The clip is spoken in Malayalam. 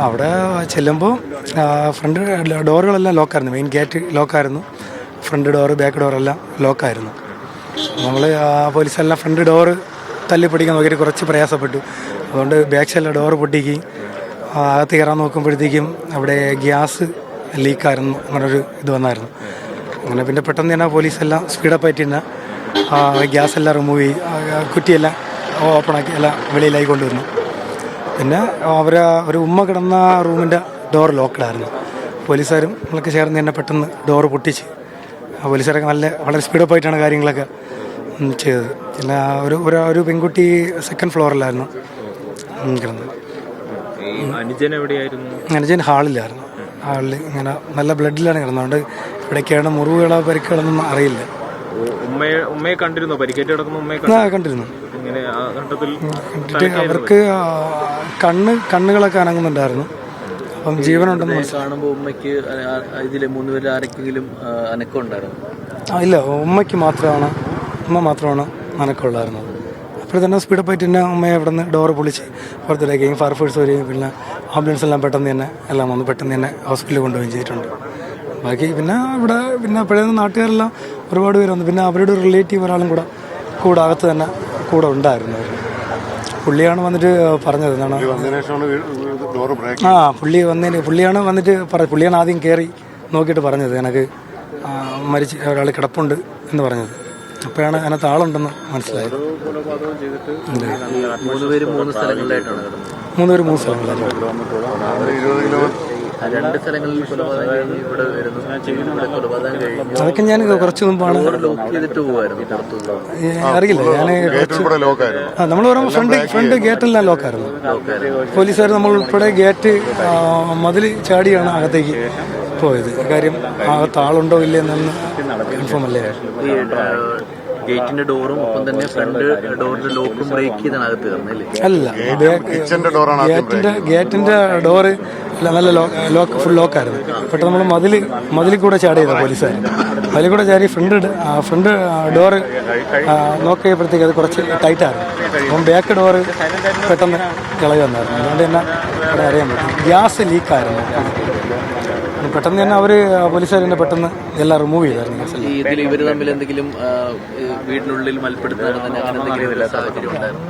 അവിടെ ചെല്ലുമ്പോൾ ഫ്രണ്ട് ഡോറുകളെല്ലാം ലോക്കായിരുന്നു. മെയിൻ ഗേറ്റ് ലോക്കായിരുന്നു. ഫ്രണ്ട് ഡോറ് ബാക്ക് ഡോറെല്ലാം ലോക്കായിരുന്നു. നമ്മൾ പോലീസെല്ലാം ഫ്രണ്ട് ഡോറ് തല്ലിപ്പൊടിക്കാൻ നോക്കിയിട്ട് കുറച്ച് പ്രയാസപ്പെട്ടു. അതുകൊണ്ട് ബാക്ക് സൈഡിലെ ഡോറ് പൊട്ടിക്കുകയും അകത്ത് കയറാൻ നോക്കുമ്പോഴത്തേക്കും അവിടെ ഗ്യാസ് ലീക്കായിരുന്നു. അങ്ങനൊരു ഇത് വന്നായിരുന്നു. അങ്ങനെ പിന്നെ പെട്ടെന്ന് തന്നെ പോലീസെല്ലാം സ്പീഡപ്പായിട്ട് തന്നെ ഗ്യാസ് എല്ലാം റിമൂവ് ചെയ്യും, കുറ്റിയെല്ലാം ഓപ്പണാക്കി എല്ലാം വെളിയിലായി കൊണ്ടുവന്നു. പിന്നെ ഒരു ഉമ്മ കിടന്ന റൂമിൻ്റെ ഡോർ ലോക്കഡായിരുന്നു. പോലീസുകാരും നമ്മളൊക്കെ ചേർന്ന് തന്നെ പെട്ടെന്ന് ഡോറ് പൊട്ടിച്ച് പോലീസുകാരൊക്കെ വളരെ സ്പീഡപ്പായിട്ടാണ് കാര്യങ്ങളൊക്കെ ചെയ്തത്. പിന്നെ ഒരു പെൺകുട്ടി സെക്കൻഡ് ഫ്ലോറിലായിരുന്നു കിടന്നത്. അനുജൻ ഹാളിലായിരുന്നു. ഹാളിൽ ഇങ്ങനെ നല്ല ബ്ലഡിലാണ് കിടന്നത്. അതുകൊണ്ട് ഇവിടേക്കാണ് മുറിവുകളോ പരിക്കുകളൊന്നും അറിയില്ല. കണ്ടിരുന്നു. അവർക്ക് കണ്ണുകളൊക്കെ അനങ്ങുന്നുണ്ടായിരുന്നു. അപ്പം ജീവനുണ്ടെന്ന് കാണുമ്പോൾ ഉമ്മയ്ക്ക് ഇതിലെ 3 പേരിൽ ആരെങ്കിലും അനക്കം ഉണ്ടായിരുന്നു? ഇല്ല, ഉമ്മ മാത്രമാണ് അനക്കമുള്ളായിരുന്നത്. അപ്പോൾ തന്നെ സ്പീഡപ്പായിട്ട് തന്നെ ഉമ്മയെ അവിടെ നിന്ന് ഡോറ് പൊളിച്ച് പുറത്തിടയ്ക്കുകയും ഫയർഫോഴ്സ് വരികയും പിന്നെ ആംബുലൻസ് എല്ലാം പെട്ടെന്ന് തന്നെ ഹോസ്പിറ്റലിൽ കൊണ്ടുപോവുകയും ചെയ്തിട്ടുണ്ട്. ബാക്കി പിന്നെ അപ്പോഴേ നാട്ടുകാരെല്ലാം ഒരുപാട് പേര് വന്നു. പിന്നെ അവരുടെ റിലേറ്റീവ് ഒരാളും കൂടെ അകത്ത് തന്നെ കൂടെ ഉണ്ടായിരുന്നു. പുള്ളിയാണ് വന്നിട്ട് പറഞ്ഞത് എന്താണ് പുള്ളിയാണ് ആദ്യം കയറി നോക്കിയിട്ട് പറഞ്ഞത് എനിക്ക് മരിച്ച് ഒരാൾ കിടപ്പുണ്ട് എന്ന് പറഞ്ഞത്. അപ്പോഴാണ് അതിനകത്ത് ആളുണ്ടെന്ന് മനസ്സിലായത്. 3 പേര് 3 സ്ഥലങ്ങളിലായിട്ടാണ്. 3 പേര് 3 സ്ഥലങ്ങളിലായിരുന്നു. 2 സ്ഥലങ്ങളിൽ അതൊക്കെ ഞാൻ കുറച്ച് മുമ്പാണ് അറിയില്ല. നമ്മൾ പറയുമ്പോൾ ഫ്രണ്ട് ഗേറ്റെല്ലാം ലോക്കായിരുന്നു. പോലീസുകാർ നമ്മൾ ഉൾപ്പെടെ ഗേറ്റ് മതിൽ ചാടിയാണ് അകത്തേക്ക് പോയത്. കാര്യം അകത്ത് ആളുണ്ടോ ഇല്ലെന്നൊന്ന് കൺഫേം അല്ലേ. ഗേറ്റിന്റെ ഡോറും ഒപ്പം തന്നെ ഫ്രണ്ട് ഡോറിന്റെ ലോക്കും ബ്രേക്ക് ചെയ്താണ് അകത്ത് കയറുന്നല്ലേ? അല്ല, ഗേറ്റിന്റെ ഡോറ് നല്ല ഫുൾ ലോക്കായിരുന്നു. പെട്ടെന്ന് നമ്മൾ മതിലിൽ കൂടെ ചാടി ചെയ്ത പോലീസുകാർ. മതിലിൽ കൂടെ ചാടി ഫ്രണ്ട് ഡോറ് ലോക്ക് ചെയ്യപ്പോഴത്തേക്ക് അത് കുറച്ച് ടൈറ്റായിരുന്നു. അപ്പം ബാക്ക് ഡോറ് പെട്ടെന്ന് ഇളകി വന്നായിരുന്നു. അതുകൊണ്ട് തന്നെ അവിടെ അറിയാൻ പറ്റും ഗ്യാസ് ലീക്കായിരുന്നു. പെട്ടെന്ന് തന്നെ പോലീസുകാർ തന്നെ പെട്ടെന്ന് എല്ലാം റിമൂവ് ചെയ്തായിരുന്നു. ഇവർ തമ്മിൽ എന്തെങ്കിലും വീടിനുള്ളിൽ മൽപ്പെടുത്തുന്ന സാഹചര്യം ഉണ്ടായിരുന്നു?